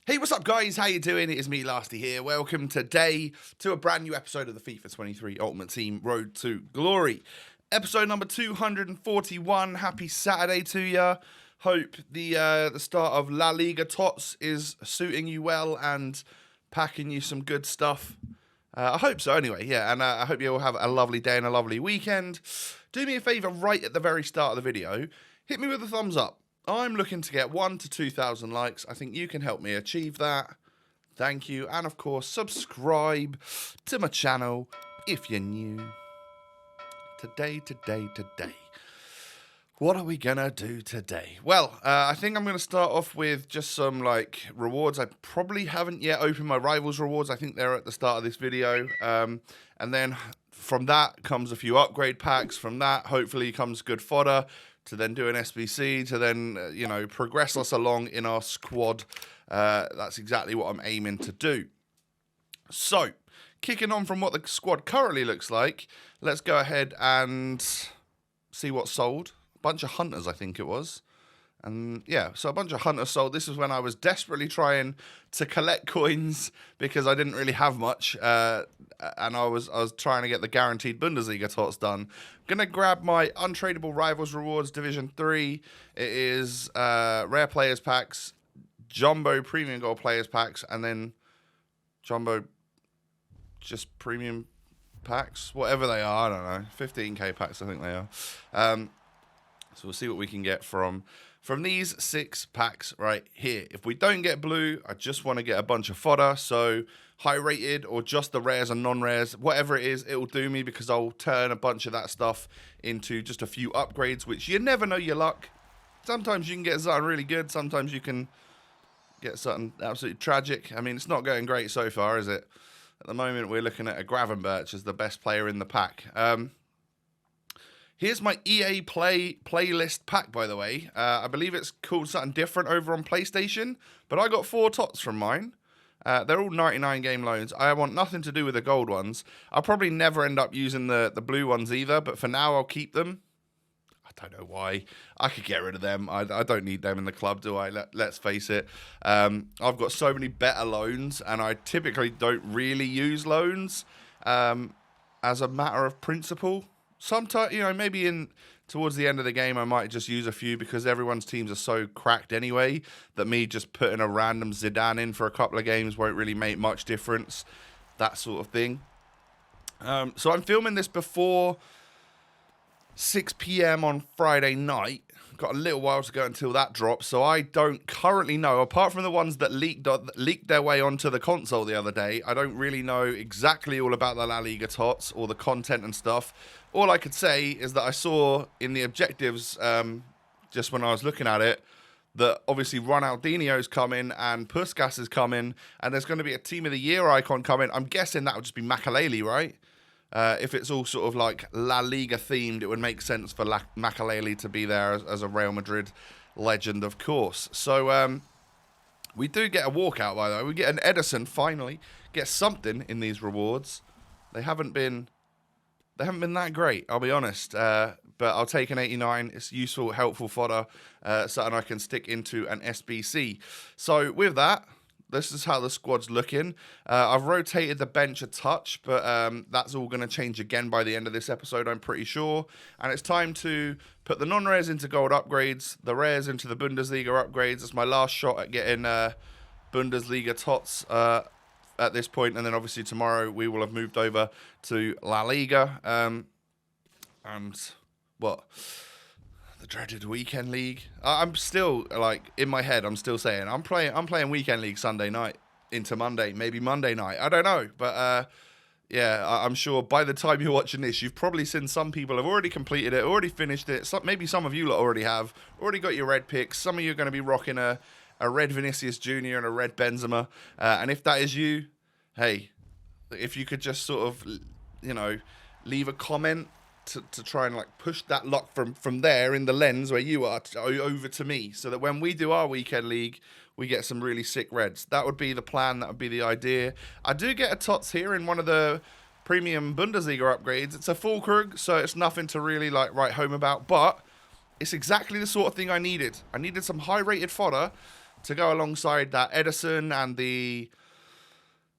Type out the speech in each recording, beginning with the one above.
Hey, what's up, guys? How you doing? It is me, Lasty here. Welcome today to a brand new episode of the FIFA 23 Ultimate Team Road to Glory. Episode number 241. Happy Saturday to ya. Hope the start of La Liga Tots is suiting you well and packing you some good stuff. I hope so anyway, yeah, and I hope you all have a lovely day and a lovely weekend. Do me a favour right at the very start of the video. Hit me with a thumbs up. I'm looking to get 1,000 to 2,000 likes. I think you can help me achieve that. Thank you. And of course, subscribe to my channel if you're new. Today. What are we going to do today? Well, I think I'm going to start off with just some rewards. I probably haven't yet opened my Rivals rewards. I think they're at the start of this video. And then from that comes a few upgrade packs. From that, hopefully, comes good fodder. To then do an SBC, to then, progress us along in our squad. That's exactly what I'm aiming to do. So, kicking on from what the squad currently looks like, let's go ahead and see what's sold. A bunch of hunters, I think it was. And yeah, so a bunch of hunters sold. This is when I was desperately trying to collect coins because I didn't really have much, and I was trying to get the guaranteed Bundesliga tots done. Gonna grab my untradeable Rivals rewards, Division 3. It is rare players packs, jumbo premium gold players packs, and then jumbo just premium packs, whatever they are. I don't know, 15k packs I think they are. So we'll see what we can get from these 6 packs right here. If we don't get blue, I just want to get a bunch of fodder. So high rated or just the rares and non-rares, whatever it is, it will do me because I'll turn a bunch of that stuff into just a few upgrades, which you never know your luck. Sometimes you can get something really good. Sometimes you can get something absolutely tragic. I mean, it's not going great so far, is it? At the moment, we're looking at a Gravenberch as the best player in the pack. Here's my EA Play playlist pack, by the way. I believe it's called something different over on PlayStation, but I got 4 tots from mine. They're all 99 game loans. I want nothing to do with the gold ones. I'll probably never end up using the blue ones either, but for now I'll keep them. I don't know why. I could get rid of them. I don't need them in the club, do I? Let's face it. I've got so many better loans, and I typically don't really use loans as a matter of principle. Sometimes, maybe towards the end of the game, I might just use a few because everyone's teams are so cracked anyway that me just putting a random Zidane in for a couple of games won't really make much difference. That sort of thing. So I'm filming this before 6 p.m. on Friday night. Got a little while to go until that drops, so I don't currently know, apart from the ones that leaked their way onto the console the other day, I don't really know exactly all about the La Liga Tots or the content and stuff. All I could say is that I saw in the objectives, just when I was looking at it, that obviously Ronaldinho's coming and Puskas is coming, and there's going to be a Team of the Year icon coming. I'm guessing that would just be Makaleli, right? If it's all sort of like La Liga themed, it would make sense for Makaleli to be there as a Real Madrid legend, of course. So we do get a walkout, by the way. We get an Edison, finally. Get something in these rewards. They haven't been that great, I'll be honest. But I'll take an 89. It's useful, helpful fodder, something I can stick into an SBC. So with that, this is how the squad's looking. I've rotated the bench a touch, but that's all going to change again by the end of this episode, I'm pretty sure. And it's time to put the non-rares into gold upgrades, the rares into the Bundesliga upgrades. It's my last shot at getting Bundesliga tots at this point. And then obviously tomorrow we will have moved over to La Liga. And what? The dreaded weekend league. I'm still in my head. I'm still saying I'm playing weekend league Sunday night into Monday, maybe Monday night. I don't know, but yeah, I'm sure by the time you're watching this, you've probably seen some people have already completed it, already finished it. Maybe some of you lot already got your red picks. Some of you are going to be rocking a red Vinicius Jr. and a red Benzema. And if that is you, hey, if you could just sort of, leave a comment to try and push that luck from there in the lens where you are over to me, so that when we do our weekend league, we get some really sick reds. That would be the plan. That would be the idea. I do get a tots here in one of the premium Bundesliga upgrades. It's a Fulkrug, so it's nothing to really write home about, but it's exactly the sort of thing I needed. I needed some high rated fodder to go alongside that Edison and the...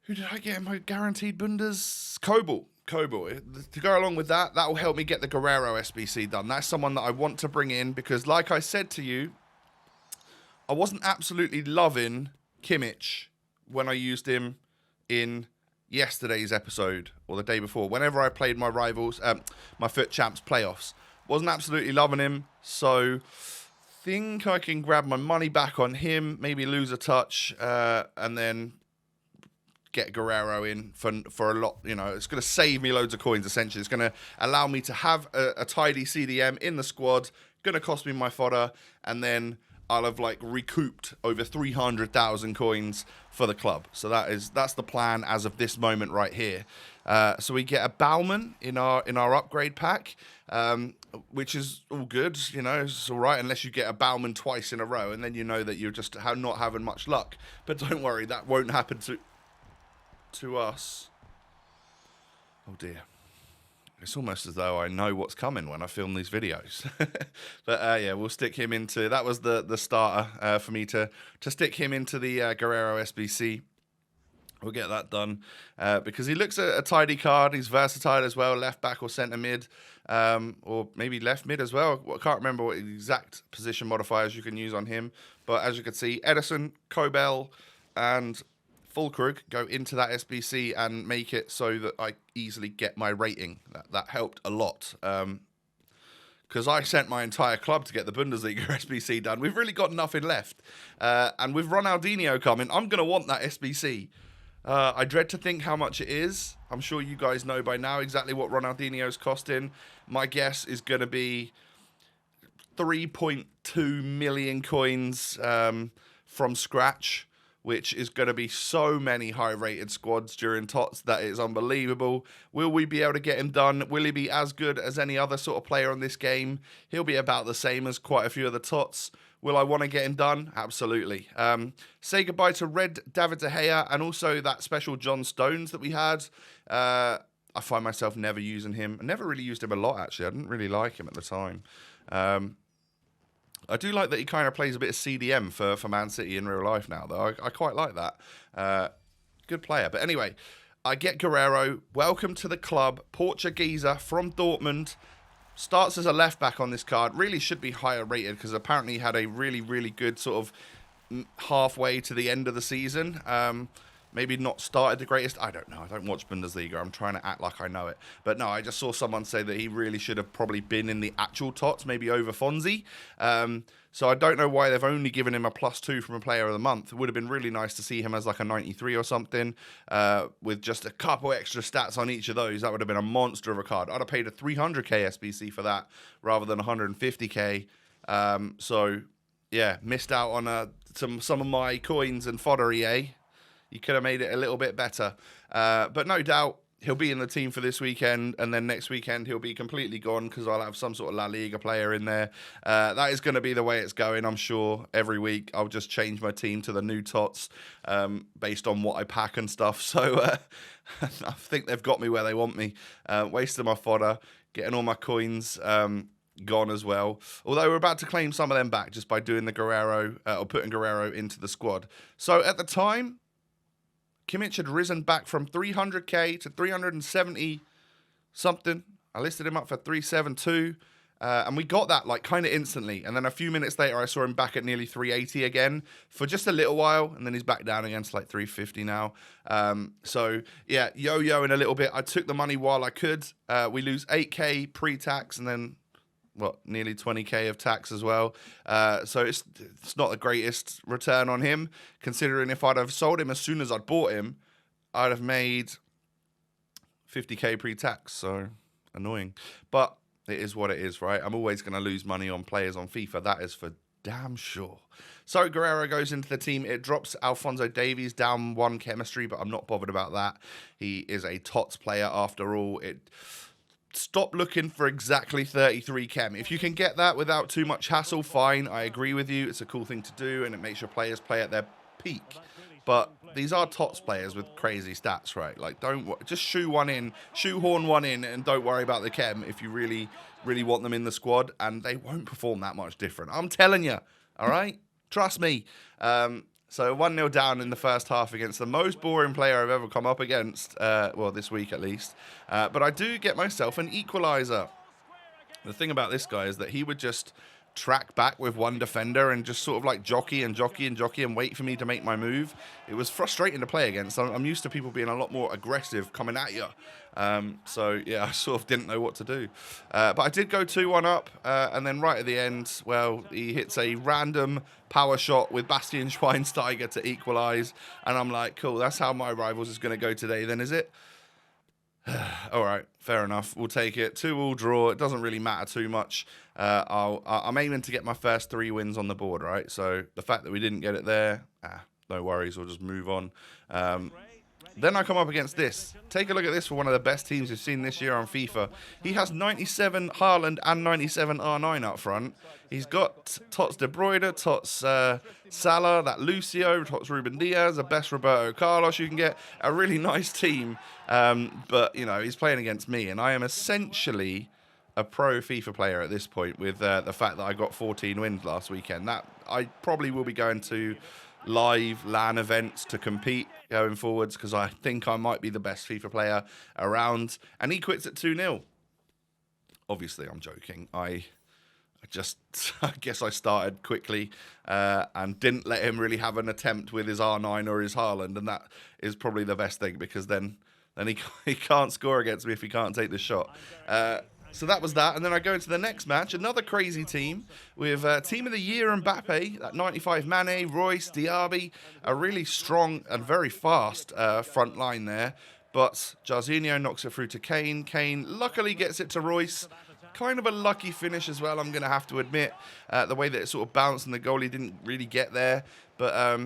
Who did I get in my guaranteed Bundes? Kobel. To go along with that, that will help me get the Guerrero SBC done. That's someone that I want to bring in because, like I said to you, I wasn't absolutely loving Kimmich when I used him in yesterday's episode or the day before. Whenever I played my rivals, my Foot Champs playoffs, wasn't absolutely loving him. So think I can grab my money back on him, maybe lose a touch, and then get Guerrero in for a lot. You know, it's going to save me loads of coins, essentially. It's going to allow me to have a tidy CDM in the squad, going to cost me my fodder, and then I'll have like recouped over 300,000 coins for the club. So that's the plan as of this moment right here. So we get a Bauman in our upgrade pack, which is all good. You know, it's all right unless you get a Bauman twice in a row, and then you know that you're just not having much luck. But don't worry, that won't happen to us. Oh dear. It's almost as though I know what's coming when I film these videos. But yeah, we'll stick him into... That was the starter for me to stick him into the Guerrero SBC. We'll get that done because he looks a tidy card. He's versatile as well, left back or centre mid, or maybe left mid as well. I can't remember what exact position modifiers you can use on him. But as you can see, Edison, Kobel, and Fulkrug go into that SBC and make it so that I easily get my rating. That helped a lot. Because I sent my entire club to get the Bundesliga SBC done. We've really got nothing left. And with Ronaldinho coming, I'm going to want that SBC. I dread to think how much it is. I'm sure you guys know by now exactly what Ronaldinho's costing. My guess is going to be 3.2 million coins from scratch, which is going to be so many high-rated squads during TOTS that is unbelievable. Will we be able to get him done? Will he be as good as any other sort of player on this game? He'll be about the same as quite a few of the TOTS. Will I want to get him done? Absolutely. Say goodbye to Red David De Gea and also that special John Stones that we had. I find myself never using him. I never really used him a lot, actually. I didn't really like him at the time. I do like that he kind of plays a bit of CDM for Man City in real life now, though. I quite like that. Good player. But anyway, I get Guerrero. Welcome to the club. Portuguesa from Dortmund. Starts as a left-back on this card. Really should be higher rated because apparently he had a really, really good sort of halfway to the end of the season. Maybe not started the greatest. I don't know. I don't watch Bundesliga. I'm trying to act like I know it. But no, I just saw someone say that he really should have probably been in the actual TOTS, maybe over Fonzie. So I don't know why they've only given him a +2 from a player of the month. It would have been really nice to see him as like a 93 or something with just a couple extra stats on each of those. That would have been a monster of a card. I'd have paid a 300k SBC for that rather than 150k. So yeah, missed out on some of my coins and fodder, EA. You could have made it a little bit better. But no doubt, he'll be in the team for this weekend, and then next weekend he'll be completely gone because I'll have some sort of La Liga player in there. That is going to be the way it's going, I'm sure. Every week I'll just change my team to the new TOTS based on what I pack and stuff. So I think they've got me where they want me. Wasting my fodder, getting all my coins gone as well. Although we're about to claim some of them back just by doing the Guerrero, or putting Guerrero into the squad. So at the time, Kimmich had risen back from 300k to 370 something. I listed him up for 372, and we got that like kind of instantly. And then a few minutes later, I saw him back at nearly 380 again for just a little while, and then he's back down again to like 350 now. So yeah, yo-yoing a little bit. I took the money while I could. We lose 8k pre-tax, and then nearly 20k of tax as well. So it's not the greatest return on him, considering if I'd have sold him as soon as I'd bought him, I'd have made 50k pre-tax. So annoying. But it is what it is, right? I'm always going to lose money on players on FIFA. That is for damn sure. So Guerrero goes into the team. It drops Alphonso Davies down 1 chemistry, but I'm not bothered about that. He is a TOTS player after all. Stop looking for exactly 33 chem. If you can get that without too much hassle, fine. I agree with you. It's a cool thing to do, and it makes your players play at their peak. But these are TOTS players with crazy stats, right? Like, just shoehorn one in, and don't worry about the chem if you really, really want them in the squad, and they won't perform that much different. I'm telling you, all right? Trust me. So 1-0 down in the first half against the most boring player I've ever come up against. Well, this week at least. But I do get myself an equaliser. The thing about this guy is that he would just track back with one defender and just sort of like jockey and wait for me to make my move. It was frustrating to play against. I'm used to people being a lot more aggressive coming at you. So, yeah, I sort of didn't know what to do. But I did go 2-1 up, and then right at the end, well, he hits a random power shot with Bastian Schweinsteiger to equalise. And I'm like, cool, that's how my rivals is going to go today then, is it? All right, fair enough. We'll take it. 2-2 draw. It doesn't really matter too much. I'm aiming to get my first 3 wins on the board, right? So the fact that we didn't get it there, no worries. We'll just move on. Then I come up against this. Take a look at this for one of the best teams we've seen this year on FIFA. He has 97 Haaland and 97 R9 up front. He's got Tots De Bruyne, Tots Salah, that Lucio, Tots Ruben Diaz, the best Roberto Carlos you can get. A really nice team. But, you know, he's playing against me. And I am essentially a pro FIFA player at this point with the fact that I got 14 wins last weekend. That I probably will be going to live LAN events to compete going forwards because I think I might be the best FIFA player around. And he quits at 2-0. Obviously, I'm joking. I guess I started quickly and didn't let him really have an attempt with his R9 or his Haaland, and that is probably the best thing because then he can't score against me if he can't take the shot. So that was that, and then I go into the next match, another crazy team with Team of the Year Mbappe, that 95 Mane, Royce, Diaby, a really strong and very fast front line there. But Jarzinho knocks it through to Kane. Kane luckily gets it to Royce. Kind of a lucky finish as well, I'm going to have to admit. The way that it sort of bounced and the goalie didn't really get there. But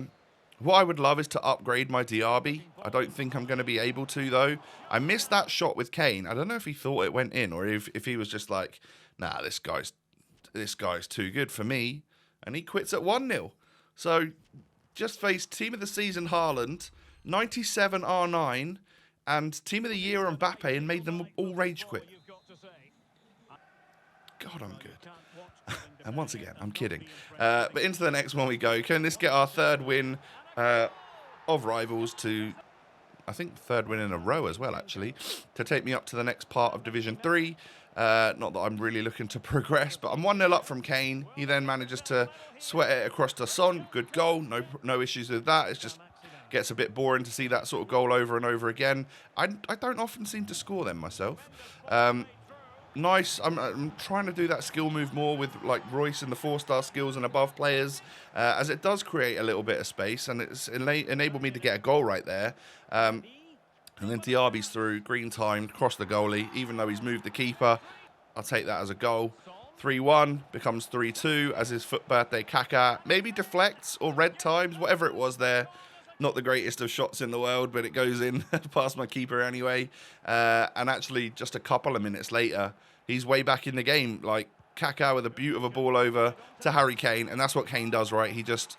what I would love is to upgrade my Diaby. I don't think I'm going to be able to, though. I missed that shot with Kane. I don't know if he thought it went in or if he was just like, nah, this guy's too good for me. And he quits at 1-0. So just faced Team of the Season Haaland, 97 R9, and Team of the Year Mbappe and made them all rage quit. God, I'm good. And once again, I'm kidding. But into the next one we go. Can this get our third win of Rivals to, I think, third win in a row as well, actually, to take me up to the next part of Division 3. Not that I'm really looking to progress, but I'm 1-0 up from Kane. He then manages to sweat it across to Son. Good goal. No issues with that. It's just gets a bit boring to see that sort of goal over and over again. I don't often seem to score them myself. Nice. I'm trying to do that skill move more with like Royce and the 4-star skills and above players, as it does create a little bit of space, and it's enabled me to get a goal right there. And then Diaby's through, green timed, crossed the goalie, even though he's moved the keeper. I'll take that as a goal. 3-1 becomes 3-2 as his foot birthday Kaká maybe deflects or red times, whatever it was there. Not the greatest of shots in the world, but it goes in past my keeper anyway. And actually, just a couple of minutes later, he's way back in the game. Like, Kaká with a beautiful ball over to Harry Kane. And that's what Kane does, right? He just,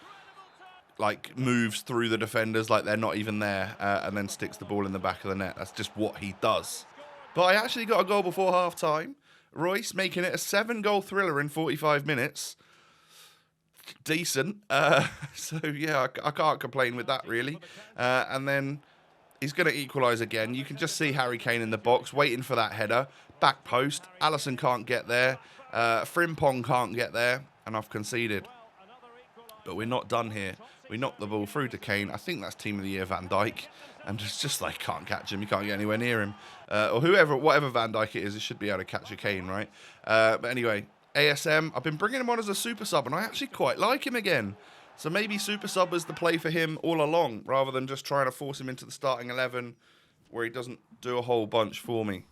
like, moves through the defenders like they're not even there and then sticks the ball in the back of the net. That's just what he does. But I actually got a goal before half-time. Royce making it a 7-goal thriller in 45 minutes. Decent. So, yeah, I can't complain with that, really. And then he's going to equalise again. You can just see Harry Kane in the box waiting for that header. Back post. Alisson can't get there. Frimpong can't get there. And I've conceded. But we're not done here. We knocked the ball through to Kane. I think that's Team of the Year Van Dijk. And it's just like, can't catch him. You can't get anywhere near him. Or whatever Van Dijk it is, it should be able to catch a Kane, right? But anyway, ASM, I've been bringing him on as a super sub, and I actually quite like him again. So maybe super sub was the play for him all along, rather than just trying to force him into the starting 11 where he doesn't do a whole bunch for me.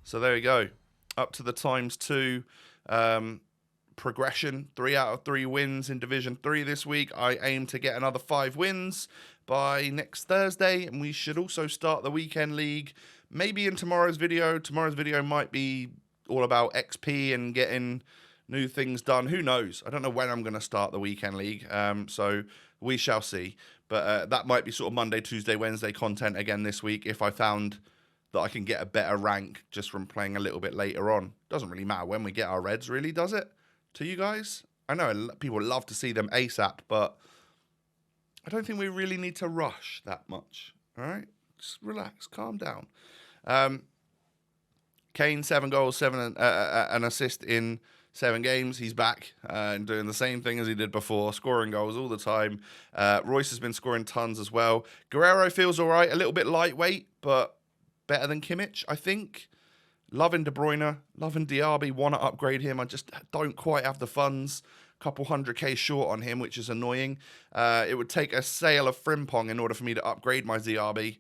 So there we go. Up to the ×2 progression. 3 out of 3 wins in Division 3 this week. I aim to get another 5 wins by next Thursday, and we should also start the weekend league maybe in tomorrow's video. Tomorrow's video might be all about XP and getting new things done. Who knows? I don't know when I'm going to start the weekend league, so we shall see. But that might be sort of Monday, Tuesday, Wednesday content again this week if I found that I can get a better rank just from playing a little bit later on. Doesn't really matter when we get our reds, really, does it? To you guys? I know people love to see them ASAP, but I don't think we really need to rush that much. All right? Just relax, calm down. Kane, 7 goals, an assist in 7 games. He's back and doing the same thing as he did before, scoring goals all the time. Royce has been scoring tons as well. Guerrero feels all right, a little bit lightweight, but better than Kimmich, I think. Loving De Bruyne, loving Diaby, want to upgrade him. I just don't quite have the funds. Couple 100k short on him, which is annoying. It would take a sale of Frimpong in order for me to upgrade my Diaby.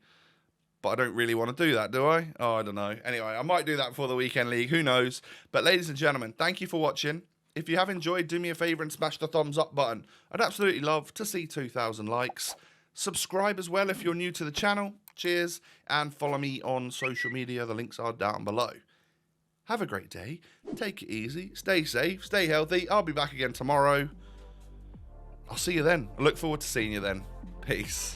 But I don't really want to do that, do I? Oh, I don't know. Anyway, I might do that before the weekend league. Who knows? But ladies and gentlemen, thank you for watching. If you have enjoyed, do me a favor and smash the thumbs up button. I'd absolutely love to see 2,000 likes. Subscribe as well if you're new to the channel. Cheers. And follow me on social media. The links are down below. Have a great day. Take it easy. Stay safe. Stay healthy. I'll be back again tomorrow. I'll see you then. I look forward to seeing you then. Peace.